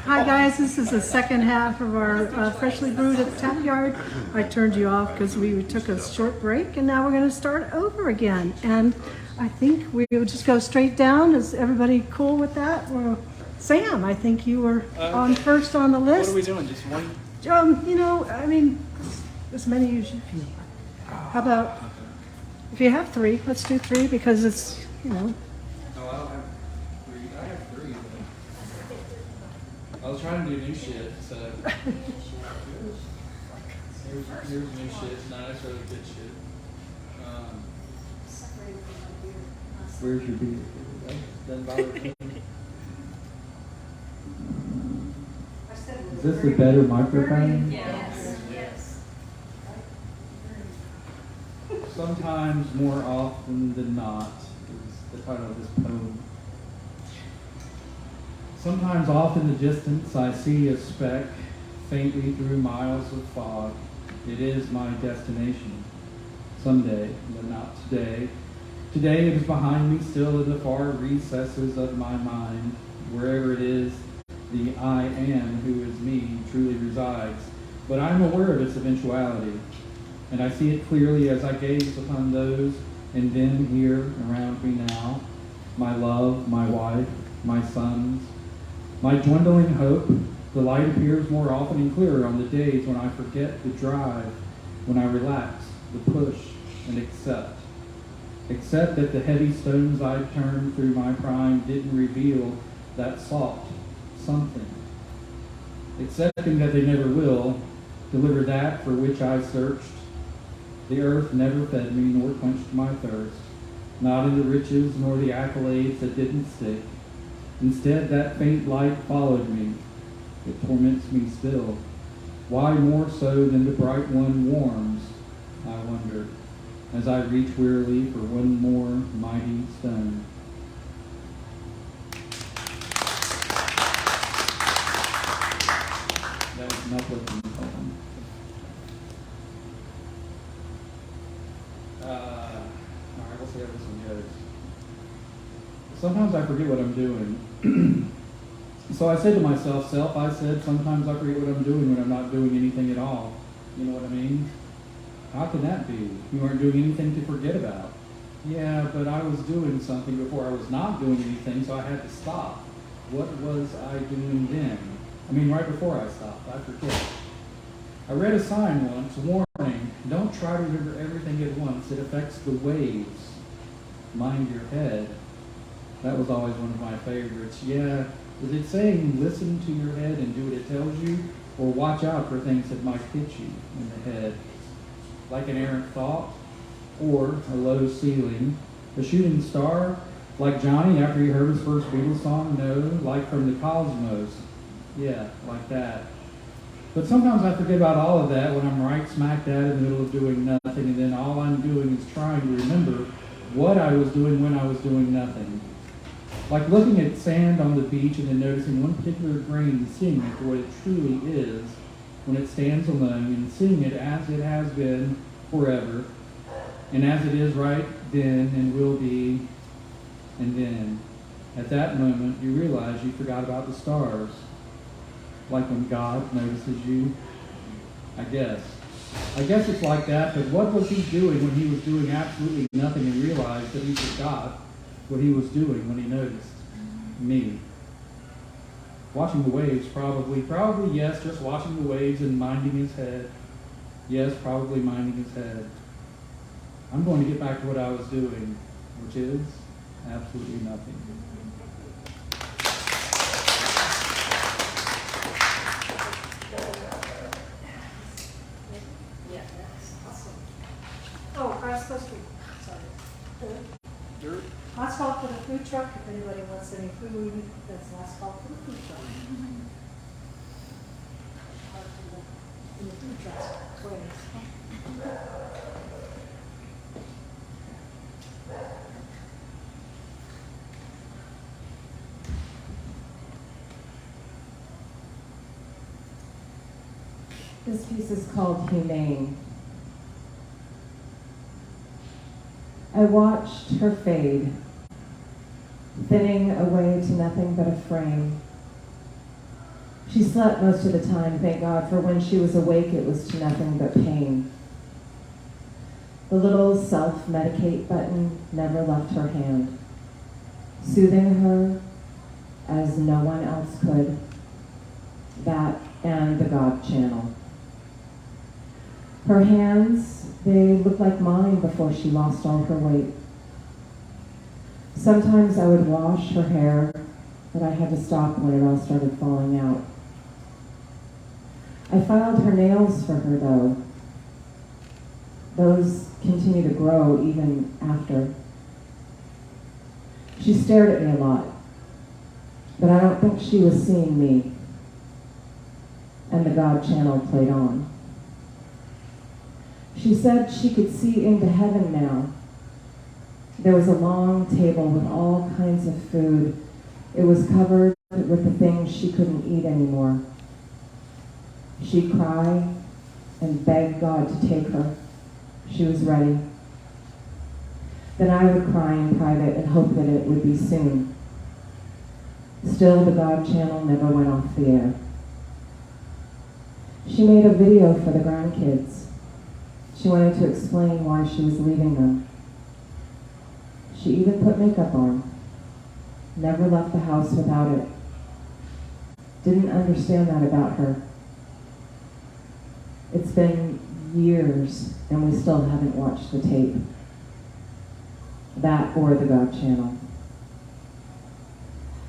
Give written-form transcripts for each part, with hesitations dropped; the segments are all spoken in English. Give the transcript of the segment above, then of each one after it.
Hi guys, this is the second half of our freshly brewed at the Tap Yard. I turned you off because we took a short break and now we're going to start over again. And I think we will just go straight down. Is everybody cool with that? Well, Sam, I think you were on first on the list. What are we doing? Just one? As many as you feel. How about, if you have three, let's do three because it's, No, I don't have three. I have three. But I was trying to do new shit, so. Here's new shit. It's not necessarily good shit. Where's your beer? Doesn't bother me. Is this the better microphone? Yes. Sometimes, more often than not, is the title of this poem. Sometimes off in the distance I see a speck, faintly through miles of fog. It is my destination. Someday, but not today. Today it is behind me, still in the far recesses of my mind. Wherever it is, the I am who is me truly resides. But I am aware of its eventuality, and I see it clearly as I gaze upon those and them here around me now. My love, my wife, my sons, my dwindling hope. The light appears more often and clearer on the days when I forget the drive, when I relax, the push, and accept. Accept that the heavy stones I've turned through my prime didn't reveal that soft something. Accepting that they never will deliver that for which I searched. The earth never fed me nor quenched my thirst, not in the riches nor the accolades that didn't stick. Instead, that faint light followed me. It torments me still. Why more so than the bright one warms, I wonder, as I reach wearily for one more mighty stone. That was an uplifting poem. Alright, we'll see how this one goes. Sometimes I forget what I'm doing. So I said to myself, sometimes I forget what I'm doing when I'm not doing anything at all. You know what I mean? How can that be? You aren't doing anything to forget about. Yeah, but I was doing something before I was not doing anything, so I had to stop. What was I doing then? Right before I stopped. I forget. I read a sign once, warning, don't try to remember everything at once. It affects the waves. Mind your head. That was always one of my favorites. Yeah, is it saying listen to your head and do what it tells you? Or watch out for things that might hit you in the head? Like an errant thought? Or a low ceiling? A shooting star? Like Johnny after he heard his first Beatles song? No, like from the cosmos. Yeah, like that. But sometimes I forget about all of that when I'm right smack dab in the middle of doing nothing, and then all I'm doing is trying to remember what I was doing when I was doing nothing. Like looking at sand on the beach and then noticing one particular grain and seeing it for what it truly is when it stands alone, and seeing it as it has been forever, and as it is right then and will be, and then at that moment you realize you forgot about the stars. Like when God notices you. I guess it's like that, but what was he doing when he was doing absolutely nothing and realized that he forgot what he was doing when he noticed me? Watching the waves, probably yes, just watching the waves and minding his head. Yes, probably minding his head. I'm going to get back to what I was doing, which is absolutely nothing. Last call for the food truck. If anybody wants any food, that's last call for the food truck. In the food truck. This piece is called Humane. I watched her fade, thinning away to nothing but a frame. She slept most of the time, thank God, for when she was awake it was to nothing but pain. The little self-medicate button never left her hand, soothing her as no one else could. That and the God channel. Her hands, they looked like mine before she lost all her weight. Sometimes I would wash her hair, but I had to stop when it all started falling out. I filed her nails for her, though. Those continue to grow even after. She stared at me a lot, but I don't think she was seeing me. And the God channel played on. She said she could see into heaven now. There was a long table with all kinds of food. It was covered with the things she couldn't eat anymore. She'd cry and beg God to take her. She was ready. Then I would cry in private and hope that it would be soon. Still, the God channel never went off the air. She made a video for the grandkids. She wanted to explain why she was leaving them. She even put makeup on. Never left the house without it. Didn't understand that about her. It's been years and we still haven't watched the tape. That or the God channel.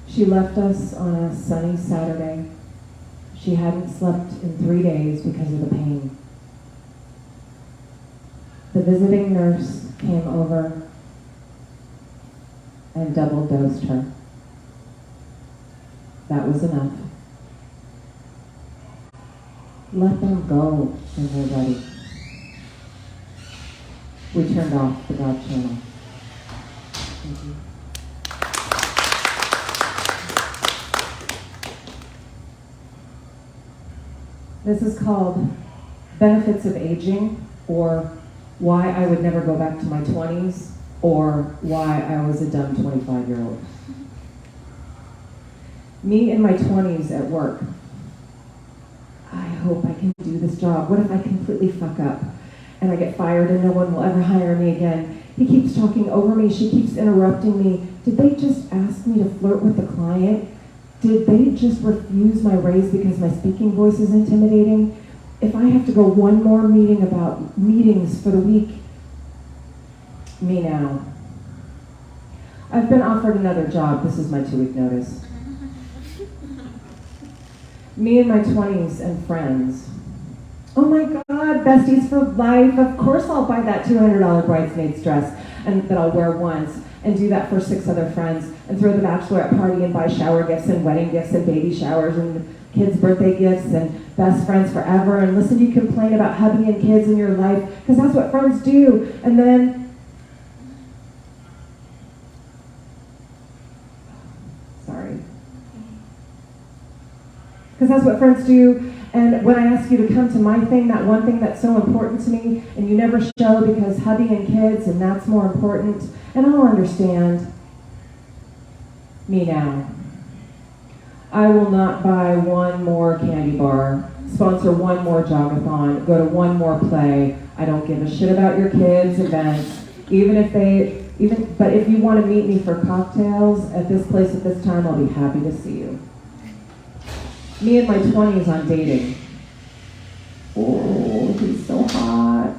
She left us on a sunny Saturday. She hadn't slept in 3 days because of the pain. The visiting nurse came over and double dosed her. That was enough. Let them go when they're ready. We turned off the God channel. Thank you. This is called Benefits of Aging, or Why I Would Never Go Back to My 20s, or Why I Was a Dumb 25-year-old. Me in my 20s at work. I hope I can do this job. What if I completely fuck up and I get fired and no one will ever hire me again? He keeps talking over me. She keeps interrupting me. Did they just ask me to flirt with the client? Did they just refuse my raise because my speaking voice is intimidating? If I have to go one more meeting about meetings for the week, me now. I've been offered another job. This is my 2-week notice. Me in my 20s and friends. Oh my God, besties for life. Of course I'll buy that $200 bridesmaid's dress and that I'll wear once and do that for 6 other friends and throw the bachelorette party and buy shower gifts and wedding gifts and baby showers and kids' birthday gifts and best friends forever and listen to you complain about hubby and kids in your life because that's what friends do. And then, sorry. Because that's what friends do. And when I ask you to come to my thing, that one thing that's so important to me, and you never show because hubby and kids, and that's more important, and I'll understand. Me now. I will not buy one more candy bar, sponsor one more jogathon, go to one more play. I don't give a shit about your kids' events, but if you want to meet me for cocktails at this place at this time, I'll be happy to see you. Me in my 20s on dating. Oh, he's so hot.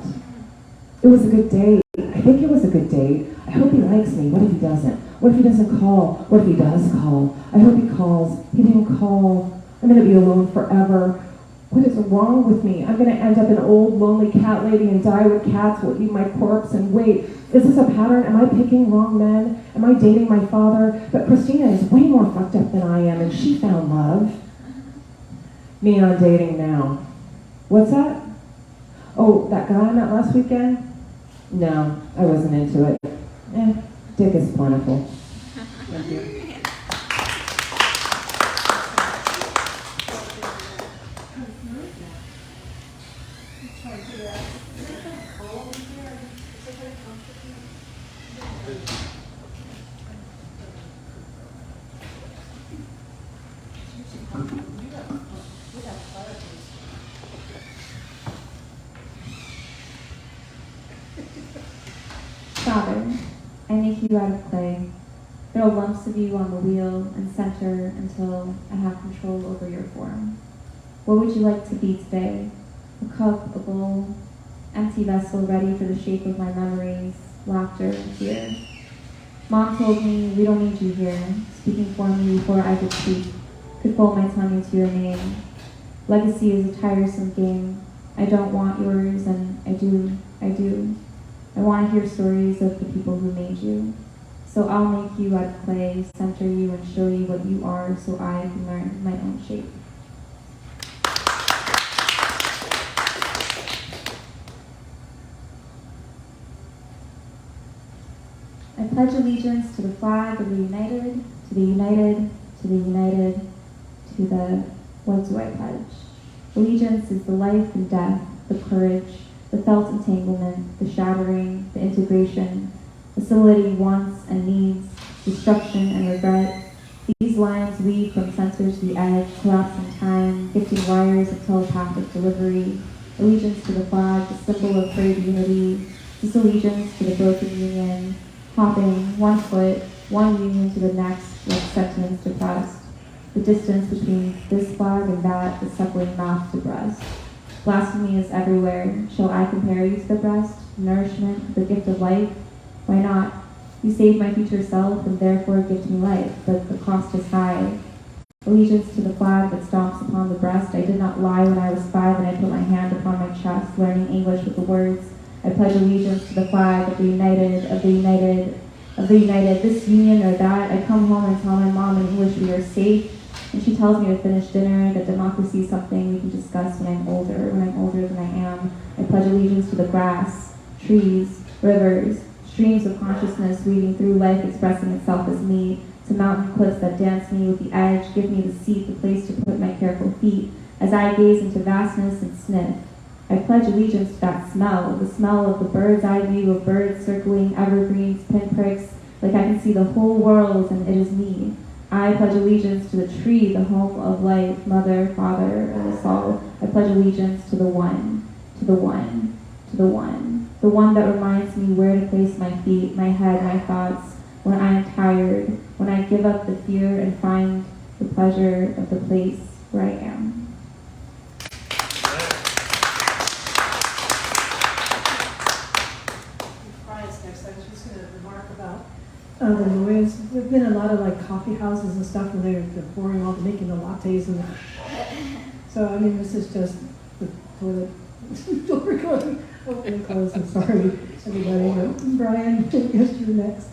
It was a good date. I think it was a good date. I hope he likes me. What if he doesn't? What if he doesn't call? What if he does call? I hope he calls. He didn't call. I'm going to be alone forever. What is wrong with me? I'm going to end up an old, lonely cat lady and die with cats will eat my corpse and wait. Is this a pattern? Am I picking wrong men? Am I dating my father? But Christina is way more fucked up than I am and she found love. Me on dating now. What's that? Oh, that guy I met last weekend? No, I wasn't into it. Dick is plentiful. Thank you. Father, I make you out of clay. Throw lumps of you on the wheel and center until I have control over your form. What would you like to be today? A cup, a bowl, empty vessel ready for the shape of my memories, laughter, and fear. Mom told me we don't need you here, speaking for me before I could speak, could fold my tongue into your name. Legacy is a tiresome game. I don't want yours, and I do. I want to hear stories of the people who made you. So I'll make you out of clay, center you, and show you what you are so I can learn my own shape. I pledge allegiance to the flag of the United, to the United, to the United, to the, what do I pledge? Allegiance is the life and death, the courage, the felt entanglement, the shattering, the integration, facilitating wants and needs, destruction and regret. These lines weave from center to the edge, collapsing time, gifting wires of telepathic delivery. Allegiance to the flag, the symbol of frayed unity. Disallegiance to the broken union. Hopping one foot, one union to the next, like sentiments depressed. The distance between this flag and that is suckling mouth to breast. Blasphemy is everywhere. Shall I compare you to the breast? Nourishment, the gift of life? Why not? You saved my future self and therefore gift me life, but the cost is high. Allegiance to the flag that stomps upon the breast. I did not lie when I was 5 and I put my hand upon my chest, learning English with the words. I pledge allegiance to the flag of the United, of the United, of the United, this union or that. I come home and tell my mom in English we are safe, and she tells me to finish dinner, that democracy is something we can discuss when I'm older than I am. I pledge allegiance to the grass, trees, rivers, streams of consciousness weaving through life, expressing itself as me, to mountain cliffs that dance me with the edge, give me the seat, the place to put my careful feet, as I gaze into vastness and sniff. I pledge allegiance to that smell, the smell of the bird's eye view of birds circling evergreens, pinpricks, like I can see the whole world and it is me. I pledge allegiance to the tree, the home of life, mother, father, and us all. I pledge allegiance to the one, to the one, to the one. The one that reminds me where to place my feet, my head, my thoughts, when I am tired, when I give up the fear and find the pleasure of the place where I am. Next, I was just going to remark about the noise. There've been a lot of like coffee houses and stuff where they're pouring all, making the lattes and so I mean this is just the toilet door going open and close. I'm sorry, everybody. But Brian, I guess you're next.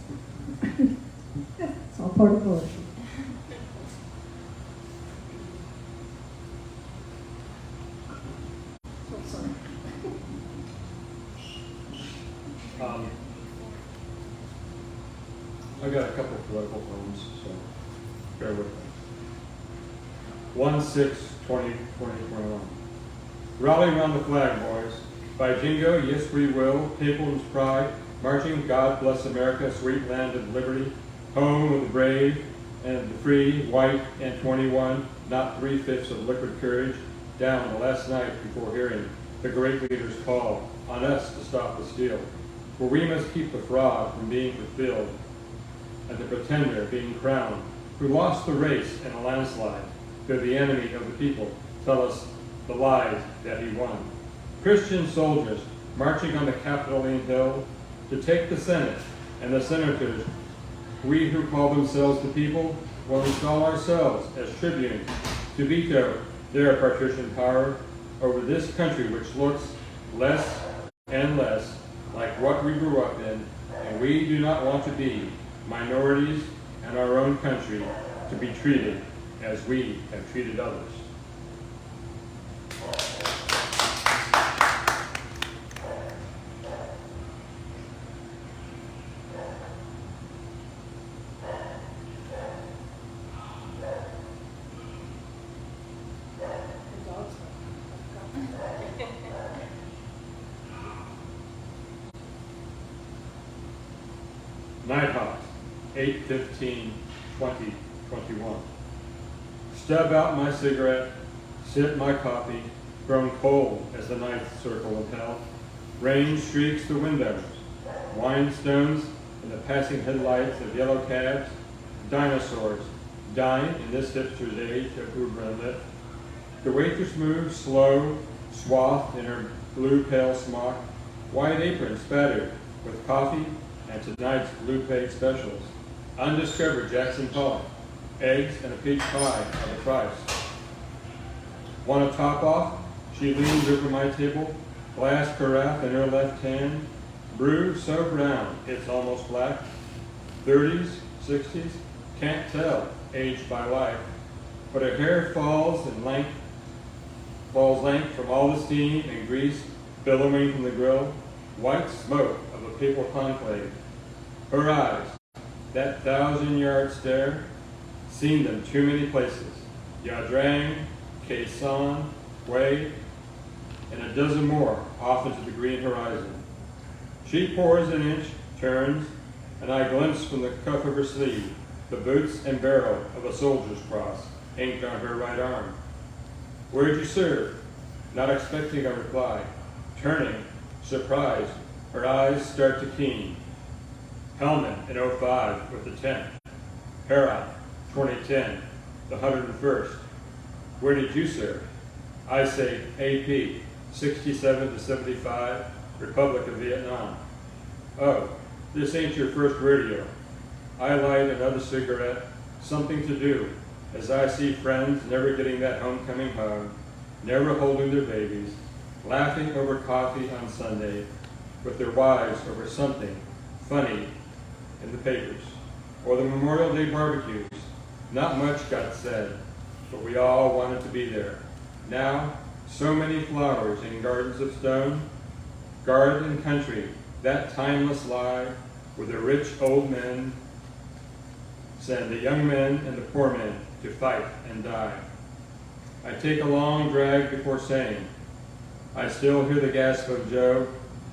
It's all part of poetry. Oh, sorry. I got a couple of political poems, so bear with me. 1/6/2021. Rally around the flag, boys. By jingo, yes we will. Pilgrim's pride, marching. God bless America, sweet land of liberty, home of the brave and the free, white and 21, not 3/5 of liquid courage. Down the last night before hearing the great leader's call on us to stop the steal, for we must keep the fraud from being fulfilled, and the pretender being crowned, who lost the race in a landslide, though the enemy of the people tell us the lies that he won. Christian soldiers marching on the Capitoline Hill to take the Senate and the senators, we who call themselves the people will install ourselves as tribunes to veto their partition power over this country which looks less and less like what we grew up in, and we do not want to be minorities in our own country to be treated as we have treated others. Nighthawks, 8/15/2021. Stub out my cigarette, sip my coffee, grown cold as the ninth circle of hell. Rain streaks the windows, wine stones in the passing headlights of yellow cabs, dinosaurs dying in this hipster's age of Uber and Lyft. The waitress moves slow, swathed in her blue pale smock, white apron spattered with coffee and tonight's blue plate specials. Undiscovered Jackson Pollock, eggs and a peach pie are the price. Want a top off? She leans over my table, glass carafe in her left hand, brew so brown it's almost black. 30s, 60s, can't tell, aged by life, but her hair falls lank from all the steam and grease billowing from the grill, white smoke of a papal conclave. Her eyes, that 1,000-yard stare, seen them too many places. Yadrang, Khe Sanh, Hue, and a dozen more off into the green horizon. She pours an inch, turns, and I glimpse from the cuff of her sleeve the boots and barrel of a soldier's cross inked on her right arm. Where'd you serve? Not expecting a reply. Turning, surprised, her eyes start to keen. Helmet in 05 with the 10th. Herat, 2010, the 101st. Where did you serve? I say AP, 67 to 75, Republic of Vietnam. Oh, this ain't your first rodeo. I light another cigarette, something to do, as I see friends never getting that homecoming hug, never holding their babies, laughing over coffee on Sunday, with their wives over something funny in the papers, or the Memorial Day barbecues. Not much got said, but we all wanted to be there. Now, so many flowers in gardens of stone, garden country, that timeless lie, where the rich old men send the young men and the poor men to fight and die. I take a long drag before saying, I still hear the gasp of Joe,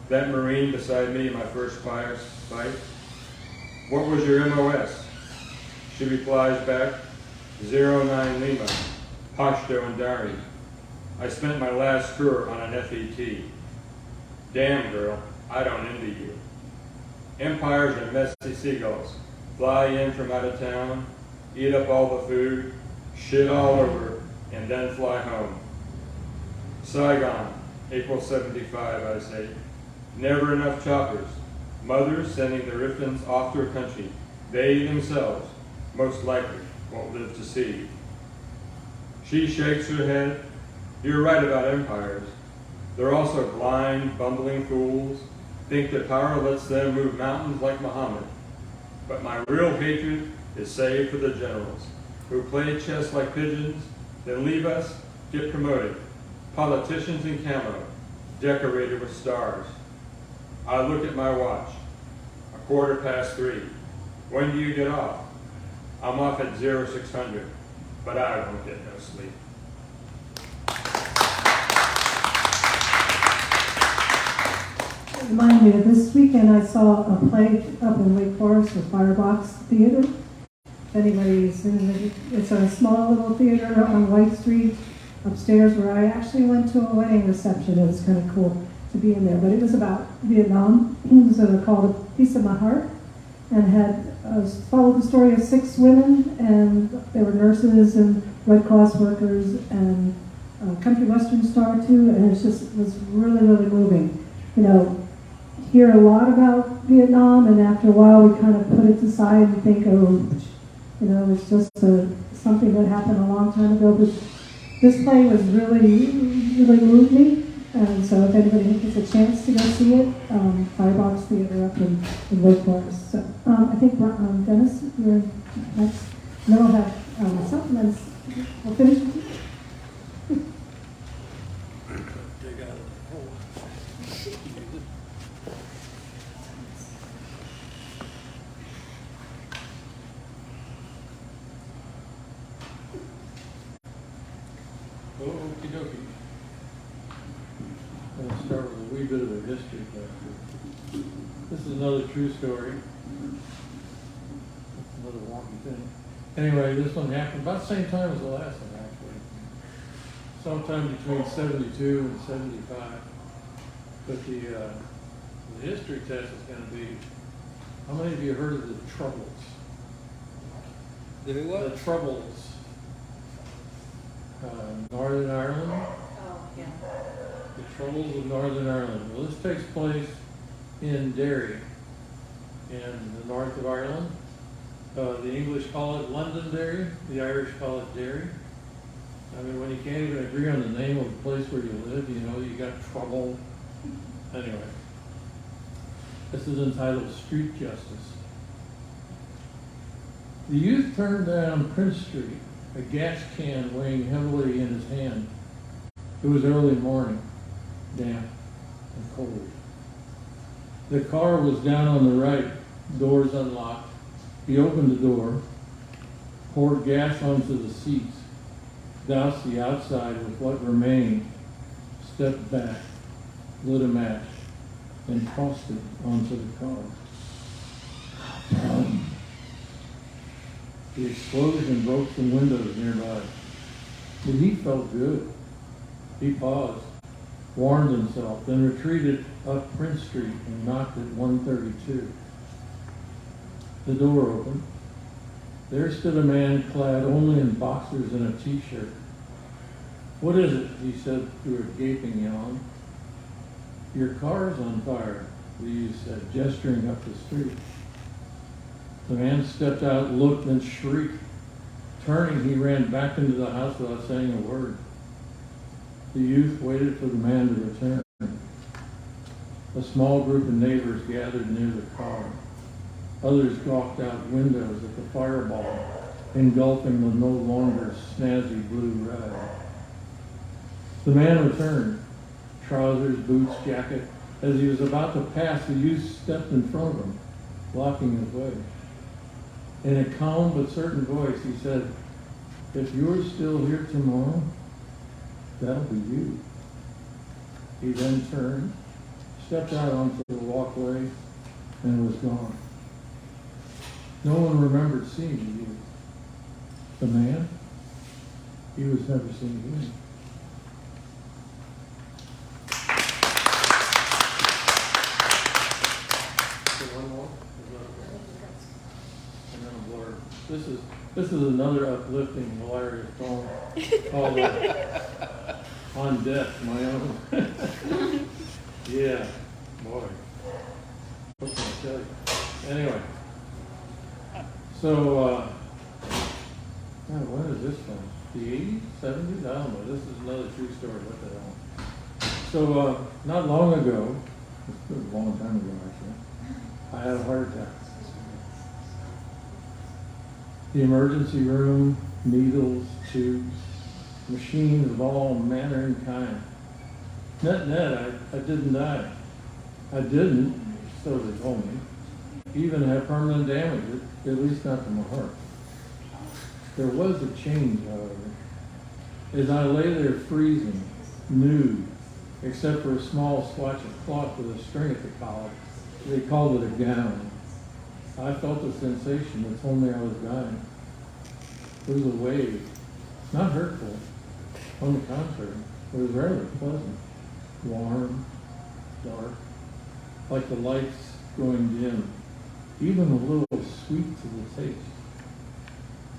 that Marine beside me in my first fight. What was your MOS? She replies back, 09 Lima, Pashto and Dari. I spent my last tour on an FET. Damn, girl, I don't envy you. Empires are messy seagulls. Fly in from out of town, eat up all the food, shit all over, and then fly home. Saigon, April 75, I say. Never enough choppers. Mothers sending their infants off to a country they themselves, most likely, won't live to see. She shakes her head. You're right about empires. They're also blind, bumbling fools, think that power lets them move mountains like Muhammad. But my real hatred is saved for the generals, who play chess like pigeons, then leave us, get promoted. Politicians in camo, decorated with stars. I look at my watch, 3:15. When do you get off? I'm off at 0600, but I won't get no sleep. Remind me that this weekend I saw a play up in Wake Forest, the Firebox Theater. If anybody's in it, it's a small little theater on White Street upstairs where I actually went to a wedding reception. It was kind of cool to be in there, but it was about Vietnam. So they're called A Piece of My Heart, and had followed the story of 6 women, and they were nurses and Red Cross workers and country western star too, and it was really, really moving. You know, hear a lot about Vietnam, and after a while we kind of put it aside and think, oh, you know, it's just something that happened a long time ago. But this play was really, really moved me, and so if anybody gets a chance to go see it, Firebox Theater up in Wake Forest. So I think Dennis, you're next. And then we'll have supplements. We'll finish with you. Okie dokie. I'll start with a wee bit of a history lesson. This is another true story. Another wonky thing. Anyway, this one happened about the same time as the last one, actually. Sometime between 72 and 75. But the The history test is going to be, how many of you heard of the Troubles? The what? The Troubles. Northern Ireland. Oh, yeah. The Troubles of Northern Ireland. Well, this takes place in Derry, in the north of Ireland. The English call it Londonderry. The Irish call it Derry. I mean, when you can't even agree on the name of the place where you live, you know, you got trouble. Anyway, this is entitled Street Justice. The youth turned down Prince Street, a gas can weighing heavily in his hand. It was early morning, damp and cold. The car was down on the right, doors unlocked. He opened the door, poured gas onto the seats, doused the outside with what remained, stepped back, lit a match, and tossed it onto the car. The explosion broke some windows nearby. The heat felt good. He paused, warmed himself, then retreated up Prince Street and knocked at 132. The door opened. There stood a man clad only in boxers and a t-shirt. "What is it?" he said through a gaping yawn. "Your car's on fire," the youth said, gesturing up the street. The man stepped out, looked, and shrieked. Turning, he ran back into the house without saying a word. The youth waited for the man to return. A small group of neighbors gathered near the car. Others gawked out windows at the fireball, engulfing the no longer snazzy blue rag. The man returned, trousers, boots, jacket. As he was about to pass, the youth stepped in front of him, blocking his way. In a calm but certain voice, he said, "If you're still here tomorrow, that'll be you." He then turned, stepped out onto the walkway, and was gone. No one remembered seeing the youth. The man, he was never seen again. One more? And then a blur. This is another uplifting, hilarious poem called "On Death, My Own." Yeah, boy. What can I tell you? Anyway, so God, when is this from? The 80s, 70s? I don't know. This is another true story. What the hell? So not long ago, it was a long time ago actually, I had a heart attack. The emergency room, needles, tubes, machines of all manner and kind. Net, I didn't die. I didn't, so they told me, even have permanent damage, at least not to my heart. There was a change, however. As I lay there freezing, nude, except for a small swatch of cloth with a string at the collar, they called it a gown. I felt a sensation that told me I was dying. It was a wave, not hurtful. On the contrary, it was rather pleasant, warm, dark, like the lights going dim, even a little sweet to the taste.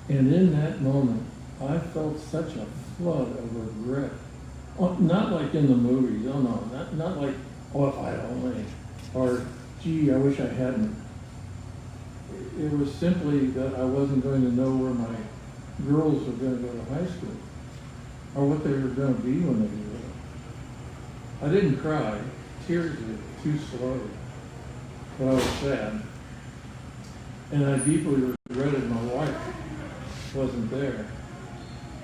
And in that moment, I felt such a flood of regret. Oh, not like in the movies, oh no, not like, oh, if I only, or gee, I wish I hadn't. It was simply that I wasn't going to know where my girls were going to go to high school, or what they were going to be when they grew up. I didn't cry, tears were too slow, but I was sad. And I deeply regretted my wife wasn't there.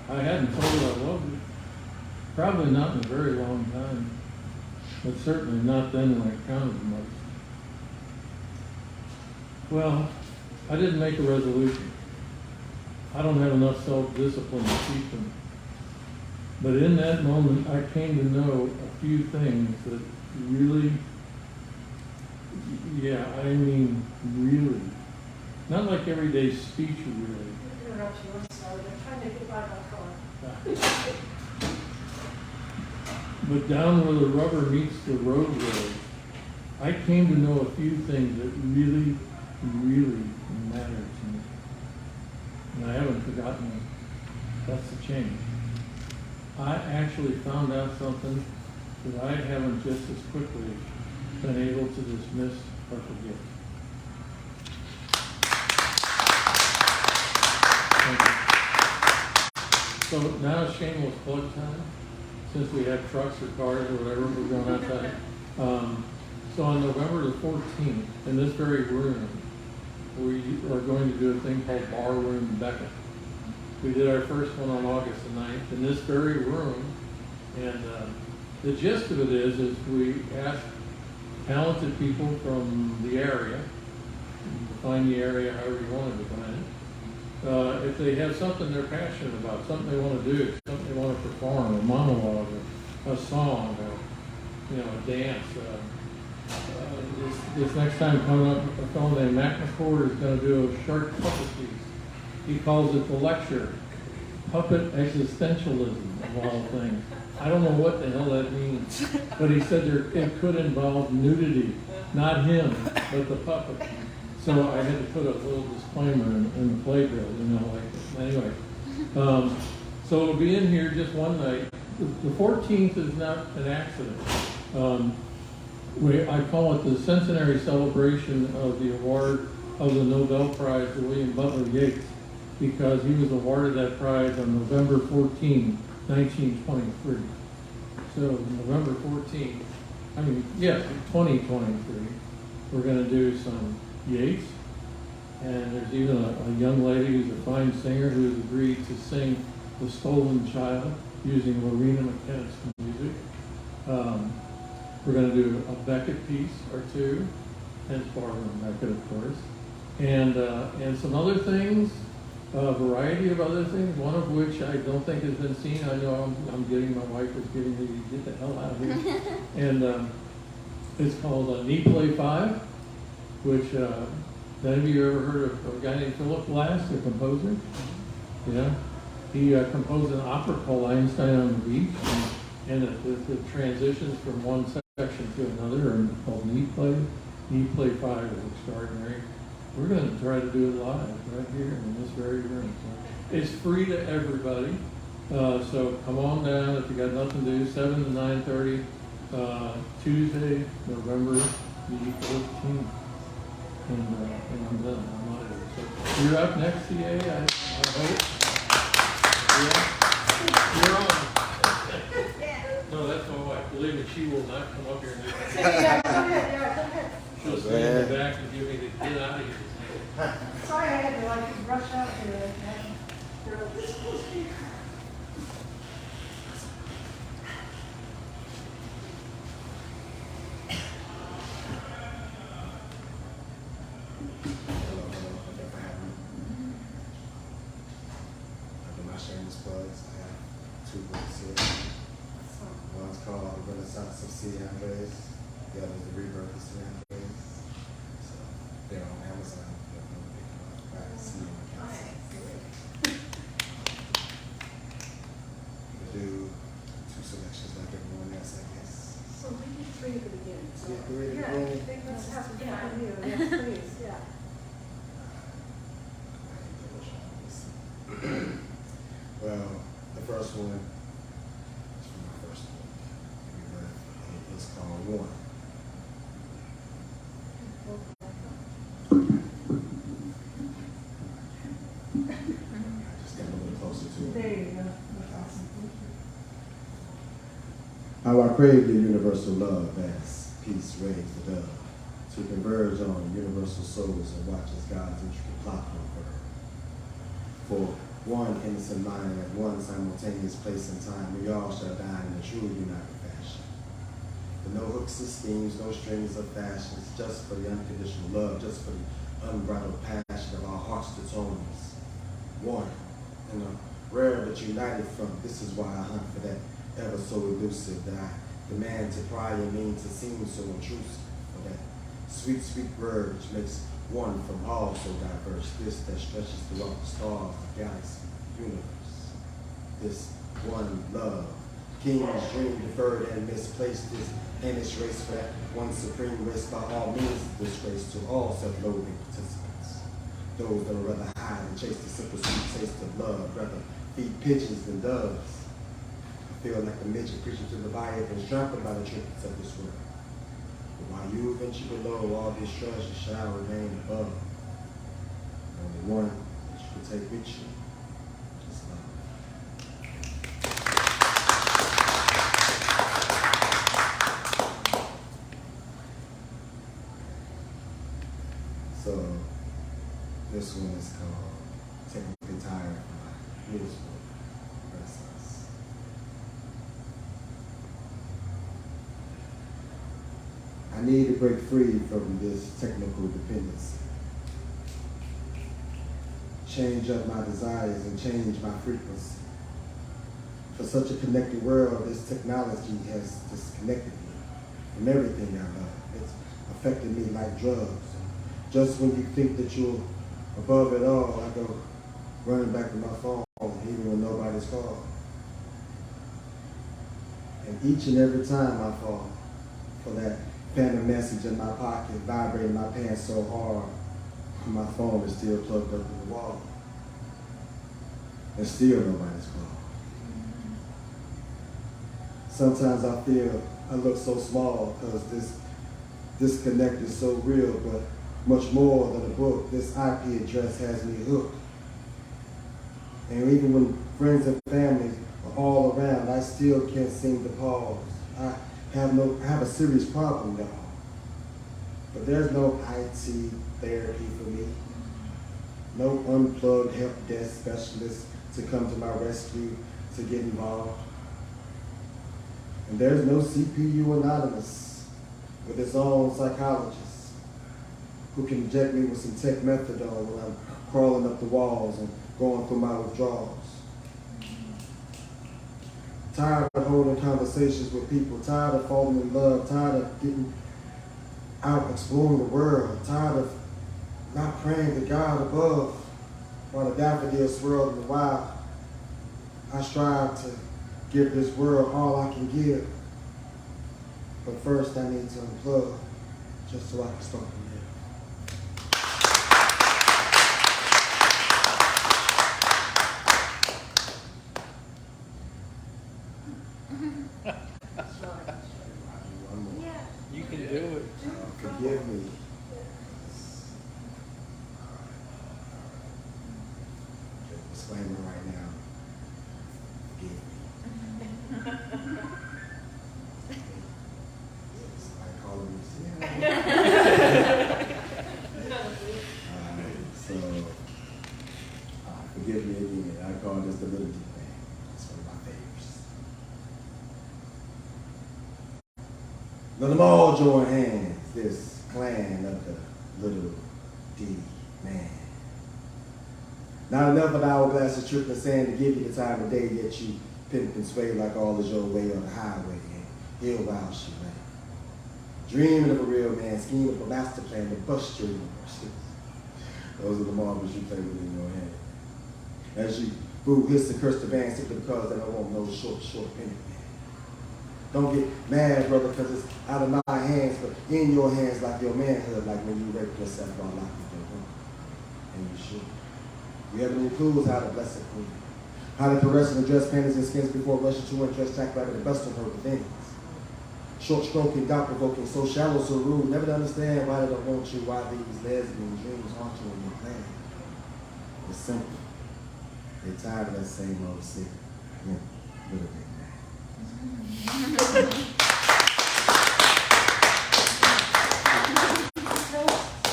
I hadn't told her I loved her. Probably not in a very long time, but certainly not then when it counted the most. Well, I didn't make a resolution. I don't have enough self-discipline to keep them. But in that moment, I came to know a few things that really, yeah, I mean really, not like everyday speech really. Interrupt you, I'm sorry. I'm trying to get by my car. But down where the rubber meets the road, I came to know a few things that really, really matter to me. And I haven't forgotten them. That's the change. I actually found out something that I haven't just as quickly been able to dismiss or forget. So now it's shameless plug time, since we have trucks or cars or whatever, we're going outside. So on November the 14th, in this very room, we are going to do a thing called Barroom Beckett. We did our first one on August the 9th in this very room, and the gist of it is we ask talented people from the area, define the area however you want to define it, if they have something they're passionate about, something they want to do, something they want to perform, a monologue, a song, a dance. This next time coming up, a fellow named Matt McCord is going to do a short puppet piece. He calls it the lecture, Puppet Existentialism, of all things. I don't know what the hell that means, but he said it could involve nudity, not him, but the puppet. So I had to put a little disclaimer in the playbill, anyway. So it'll be in here just one night. The 14th is not an accident. I call it the centenary celebration of the award of the Nobel Prize to William Butler Yeats, because he was awarded that prize on November 14, 1923. So November 14, 2023, we're going to do some Yeats, and there's even a young lady who's a fine singer who has agreed to sing The Stolen Child using Lorena McKenna's music. We're going to do a Beckett piece or two, hence Barroom Beckett, of course, and some other things, a variety of other things, one of which I don't think has been seen. I know my wife is getting me to get the hell out of here. And it's called Knee Play 5, which, any of you ever heard of a guy named Philip Glass, the composer? Yeah. He composed an opera called Einstein on the Beach, and the transitions from one section to another are called Knee Play. Knee Play 5 is extraordinary. We're going to try to do it live right here in this very room. So it's free to everybody. So come on down if you got nothing to do. 7 to 9:30, Tuesday, November the 14th. And I'm done. I'm out of here. So you're up next, CA. I hope. Yeah. You're on. No, that's my wife. Believe me, she will not come up here and do that. Yeah, go ahead. She'll stand in the back and give me the get out of here. Sorry, I had to rush out here. This is supposed to be. Plugs. I have 2 books here. One's called The Renaissance of C. Andres. The other is The Rebirth of C. Andres. So they're on Amazon. We do 2 selections like everyone else, I guess. So we need 3 at the beginning. So Yeah, 3 at the yeah, I beginning. think that's have to happen here. Yes, please. Yeah. Well, the first one is from my first book. It's called One. Just get a little closer to it. There you go. How I crave your universal love as peace raised the dove, to converge on universal souls and watch as God's intricate plot unfurl. For one innocent mind at one simultaneous place and time, we all shall die in a truly united fashion. But no hooks and schemes, no strings of fashions, just for the unconditional love, just for the unbridled passion of our hearts to tones. One, in a rare but united front, this is why I hunt for that ever so elusive, that I demand to pry and mean to seem so intrusive, for that sweet, sweet word which makes one from all so diverse, this that stretches throughout the stars, the galaxy, the universe. This one love, King's dream deferred and misplaced this heinous race for that one supreme race by all means disgrace to all self-loathing participants. Those that would rather hide and chase the simple sweet taste of love, rather feed pigeons than doves. I feel like a midget preaching to Leviathan, trampled by the trinkets of this world. But while you venture below, all these treasures shall remain above. Only one that you can take with you is love. So, this one is called Technically Tired from My Beautiful Renaissance. I need to break free from this technical dependency. Change up my desires and change my frequency. For such a connected world, this technology has disconnected me from everything I love. It's affected me like drugs. Just when you think that you're above it all, I go running back to my phone, even when nobody's called. And each and every time I fall for that phantom message in my pocket, vibrating my pants so hard, my phone is still plugged up to the wall. And still nobody's called. Sometimes I feel I look so small because this disconnect is so real, but much more than a book, this IP address has me hooked. And even when friends and family are all around, I still can't seem to pause. I have a serious problem, y'all. But there's no IT therapy for me. No unplugged help desk specialist to come to my rescue to get involved. And there's no CPU Anonymous with its own psychologist who can inject me with some tech methadone when I'm crawling up the walls and going through my withdrawals. Tired of holding conversations with people, tired of falling in love, tired of getting out exploring the world, tired of not praying to God above while the daffodils swirl in the wild. I strive to give this world all I can give. But first I need to unplug just so I can start to live. You can do it. Forgive me. Disclaimer right now. Forgive me. I call forgive me again. I call this the little D thing. It's one of my favorites. Let them all join hands, this clan of the little D man. Not enough of the hourglass of tripping sand to give you the time of day, yet you pimp and sway like all is your way on the highway and hill while she ran. Dreaming of a real man, scheming of a master plan to bust your universe. Those are the marbles you play with in your hand. As you boo, hiss, and curse the band simply because they don't want no short penny. Don't get mad, brother, because it's out of my hands, but in your hands like your manhood, like when you rape yourself while locked in your room. And you should. You have any clues how to bless a queen? How to caress and address panties and skins before rushing to undress tack rabbit and bust on her within. Short stroking, doubt provoking, so shallow, so rude. Never to understand why they don't want you, why these lesbian dreams haunt you in your plan. It's simple. They're tired of that same old sick, little bit man.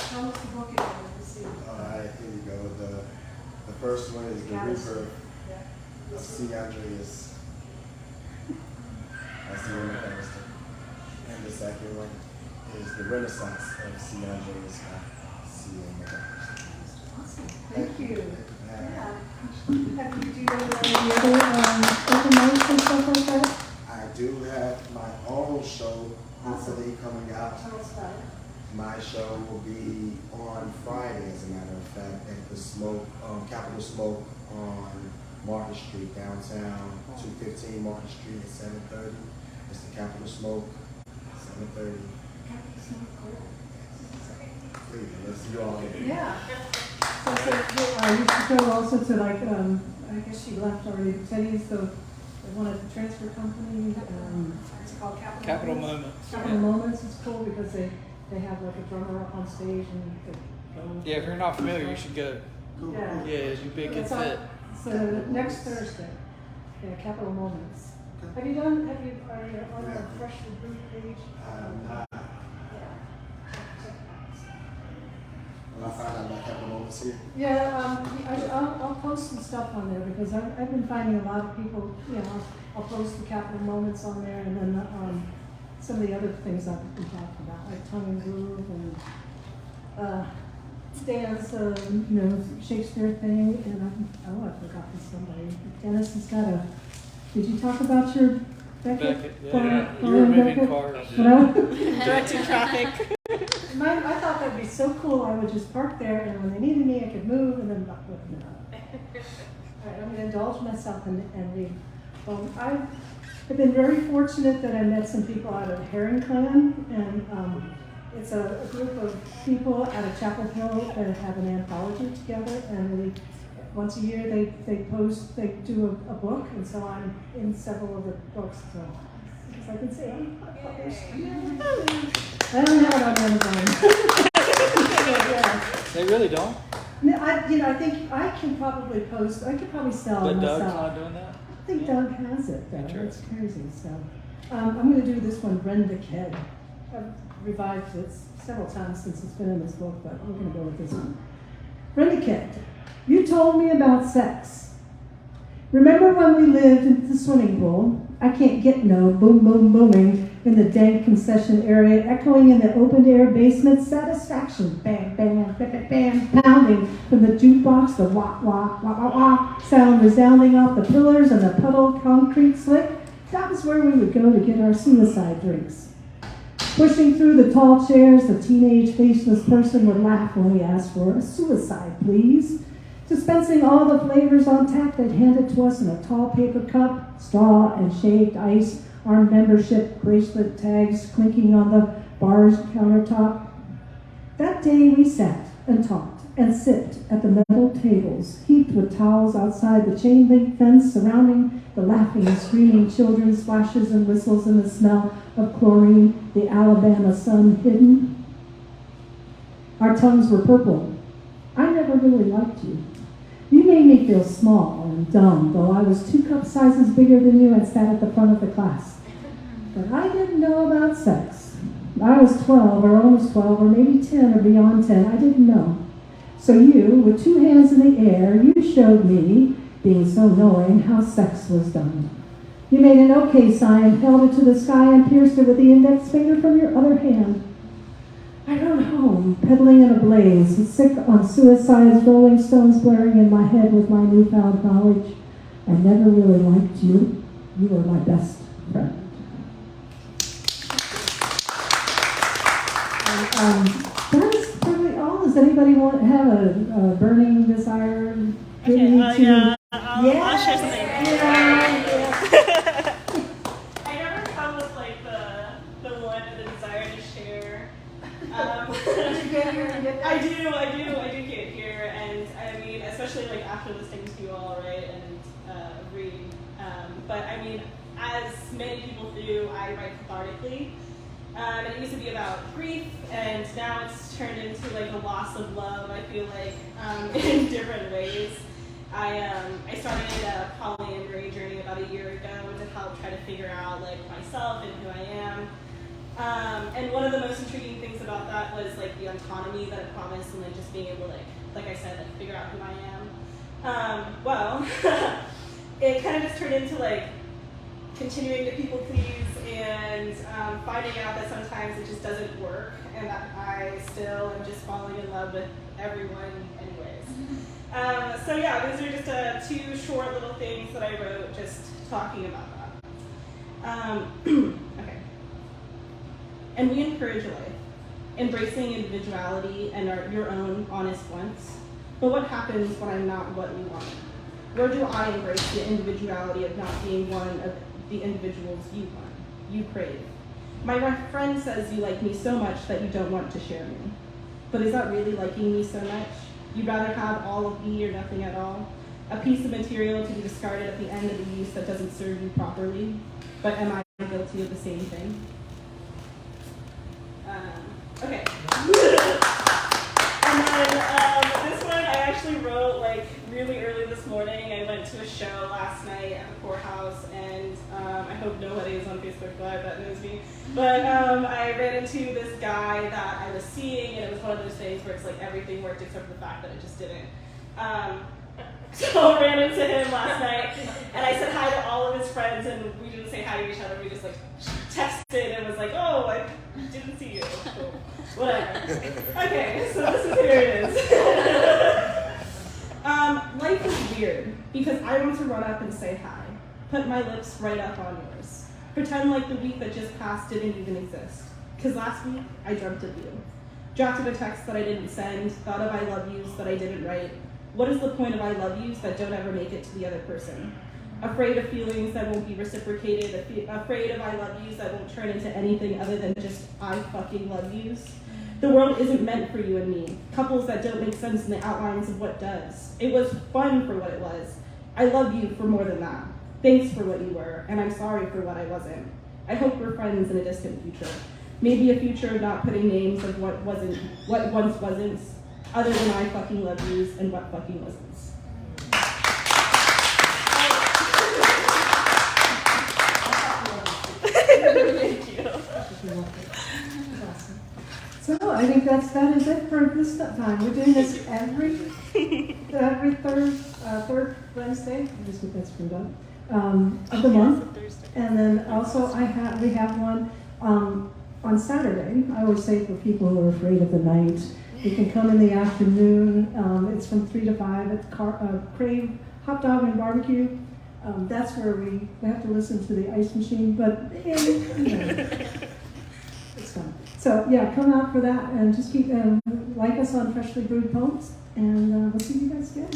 Tell us the book again. Let's see. All right, here you go. The first one is The Rebirth of C. Andreas. That's the one that was and the second one is The Renaissance of C. Andreas by C. Awesome. Thank you. Yeah. Have you do any other open mics and stuff like that? I do have my own show hopefully coming out. Tell us about it. My show will be on Friday, as a matter of fact, at the Smoke, Capital Smoke on Market Street downtown, 215 Market Street at 7:30. It's the Capital Smoke, 7:30. Please, let's see you all there. Yeah. So you should go also to like, I guess she left already, Teddy's the one at the transfer company, it's called Capital Moments. Capital Moments is cool because they have like a drummer up on stage and they go. Yeah, if you're not familiar, you should go. Yeah. Yeah, you big and It's on- fit. So next Thursday, yeah, Capital Moments. Are you on our freshly brewed page? When I find out about Capital Moments here. Yeah, I'll post some stuff on there because I've been finding a lot of people, I'll post the Capital Moments on there and then some of the other things I've been talking about, like tongue and groove and Dan's, Shakespeare thing, and I've forgotten somebody. Dennis has got did you talk about your Beckett? Yeah. You were moving cars. Directing traffic. I thought that'd be so cool. I would just park there, and when they needed me, I could move, and then not looking up. All right, I'm going to indulge myself and read. I've been very fortunate that I met some people out of Herring Clan, and it's a group of people out of Chapel Hill that have an anthology together, and once a year they do a book, and so I'm in several of the books. So as I can say, I'm published. I don't have it on Amazon. Yeah. They really don't? No, I think I can probably post. I could probably sell But it Doug's myself. not doing that? I think Doug has it though. It's Interesting. crazy. So I'm going to do this one, Brenda Kidd. I've revived it several times since it's been in this book, but we're going to go with this one. Brenda Kidd, you told me about sex. Remember when we lived in the swimming pool? I can't get no boom, boom, booming in the dank concession area, echoing in the open-air basement, satisfaction, bang, bang, bang, bang, pounding from the jukebox, the wah, wah, wah, wah, wah, sound resounding off the pillars and the puddled concrete slick. That was where we would go to get our suicide drinks. Pushing through the tall chairs, the teenage faceless person would laugh when we asked for a suicide, please. Dispensing all the flavors on tap, they'd hand it to us in a tall paper cup, straw and shaved ice, our membership bracelet tags clinking on the bar's countertop. That day we sat and talked and sipped at the metal tables, heaped with towels outside the chain link fence surrounding the laughing and screaming children, splashes and whistles and the smell of chlorine, the Alabama sun hidden. Our tongues were purple. I never really liked you. You made me feel small and dumb, though I was 2 cup sizes bigger than you and sat at the front of the class. But I didn't know about sex. I was 12 or almost 12 or maybe 10 or beyond 10. I didn't know. So you, with 2 hands in the air, you showed me, being so knowing, how sex was done. You made an okay sign, held it to the sky, and pierced it with the index finger from your other hand. I rode home, pedaling in a blaze, sick on suicide's Rolling Stones blaring in my head with my newfound knowledge. I never really liked you. You were my best friend. That is probably all. Does anybody have a burning desire? I'll share something. Yeah. I never come with like the one with the desire to share. I do get here, and I mean, especially like after listening to you all, right, and read. But I mean, as many people do, I write cathartically. And it used to be about grief, and now it's turned into like a loss of love, I feel like, in different ways. I started a polyamory journey about a year ago to help try to figure out like myself and who I am. And one of the most intriguing things about that was like the autonomy that it promised, and like just being able to like I said, like figure out who I am. Well, it kind of just turned into like continuing to people please and finding out that sometimes it just doesn't work, and that I still am just falling in love with everyone anyways. So yeah, those are just 2 short little things that I wrote just talking about that. Okay. And we encourage life, embracing individuality and your own honest wants. But what happens when I'm not what we want? Where do I embrace the individuality of not being one of the individuals you want, you crave? My friend says you like me so much that you don't want to share me. But is that really liking me so much? You'd rather have all of me or nothing at all? A piece of material to be discarded at the end of the use that doesn't serve you properly? But am I guilty of the same thing? Okay. And then this one I actually wrote like really early this morning. I went to a show last night at the courthouse, and I hope nobody is on Facebook Live that knows me. But I ran into this guy that I was seeing, and it was one of those things where it's like everything worked except for the fact that it just didn't. So I ran into him last night, and I said hi to all of his friends, and we didn't say hi to each other. We just like texted and was like, "Oh, I didn't see you." Cool. Whatever. Okay, so this is here it is. Life is weird because I want to run up and say hi, put my lips right up on yours, pretend like the week that just passed didn't even exist. Because last week I dreamt of you, drafted a text that I didn't send, thought of I love yous that I didn't write. What is the point of I love yous that don't ever make it to the other person? Afraid of feelings that won't be reciprocated, afraid of I love yous that won't turn into anything other than just I fucking love yous. The world isn't meant for you and me, couples that don't make sense in the outlines of what does. It was fun for what it was. I love you for more than that. Thanks for what you were, and I'm sorry for what I wasn't. I hope we're friends in a distant future. Maybe a future of not putting names of what once wasn't, other than I fucking love yous and what fucking wasn't. Thank you. So I think that is it for this time. We're doing this every third Wednesday. I just get that screwed up of the month. And then also we have one on Saturday. I always say for people who are afraid of the night, you can come in the afternoon. It's from 3 to 5 at Crave Hot Dog and Barbecue. That's where we have to listen to the ice machine, but it's fun. So yeah, come out for that and just keep like us on Freshly Brewed Poems, and we'll see you guys again.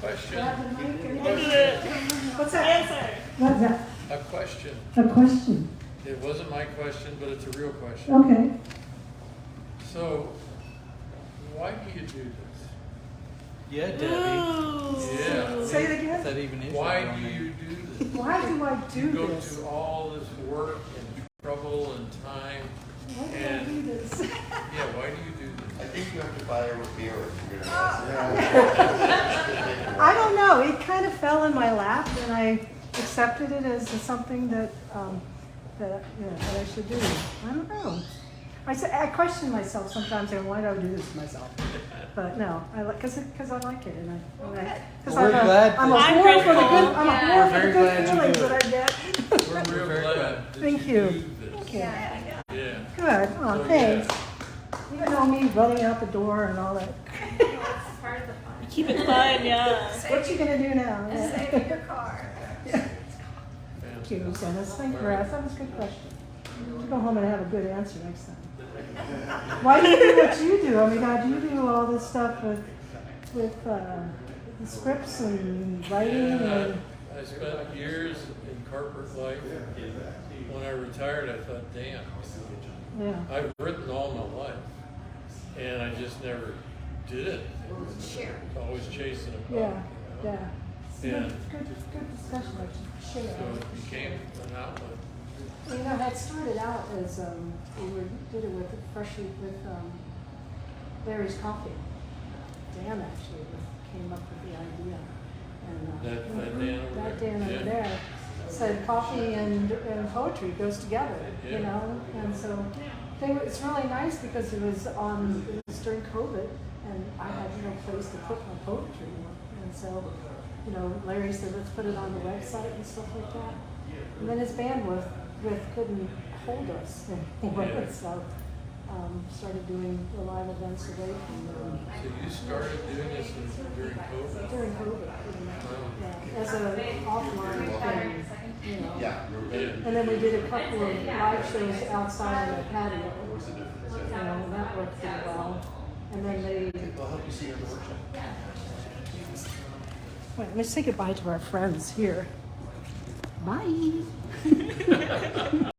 Question. What's that? Answer. What's that? A question. A question. It wasn't my question, but it's a real question. Okay. So, why do you do this? Yeah, Debbie. Yeah. Say it again. That even is. Why do you do this? Why do I do You go this? to all this work and trouble and time. Why do I And do this? yeah, why do you do this? I think you have to buy her a beer if you're gonna I don't know. It kind of fell in my lap, and I accepted it as something that that I should do. I don't know. I question myself sometimes, and why do I do this to myself? But no, I like because I like it, and because Well, we're glad I'm a that- whore for the good. I'm a We're whore for very the good glad you feelings do it. that I get. We're real very glad glad. that Thank you you. do this. Yeah. Yeah. Good. Oh, So, thanks. Even though me running out the door and all that. Keep it fun, yeah. What you gonna do now? Save your car. Thank you, Dennis. Thank you for asking. That was a good question. You go home and have a good answer next time. Why do you do what you do? I mean, God, you do all this stuff with the scripts and writing and. I spent years in corporate life. When I retired, I thought, damn, Yeah. I've written all my life, and I just never did it. Always chasing a buck. Yeah. You know? Yeah. And Good discussion. I should share. so it became an outlet. You know, that started out as did it with Larry's Coffee. Dan actually came up with the idea, and That Dan over that there. Dan over Yeah. there said coffee and poetry goes together, Yeah. you know, and so it's really nice because it was during COVID, and I had no place to put my poetry, and so Larry said let's put it on the website and stuff like that, and then his bandwidth couldn't hold us anymore, Yeah. so started doing the live events away from So you started doing this during COVID? during COVID, yeah, as an offline thing, you know. Yeah. Yeah. And then we did a couple of live shows outside on the patio. that works pretty well. And then they, They'll help you see your workshop. wait, let's say goodbye to our friends here. Bye.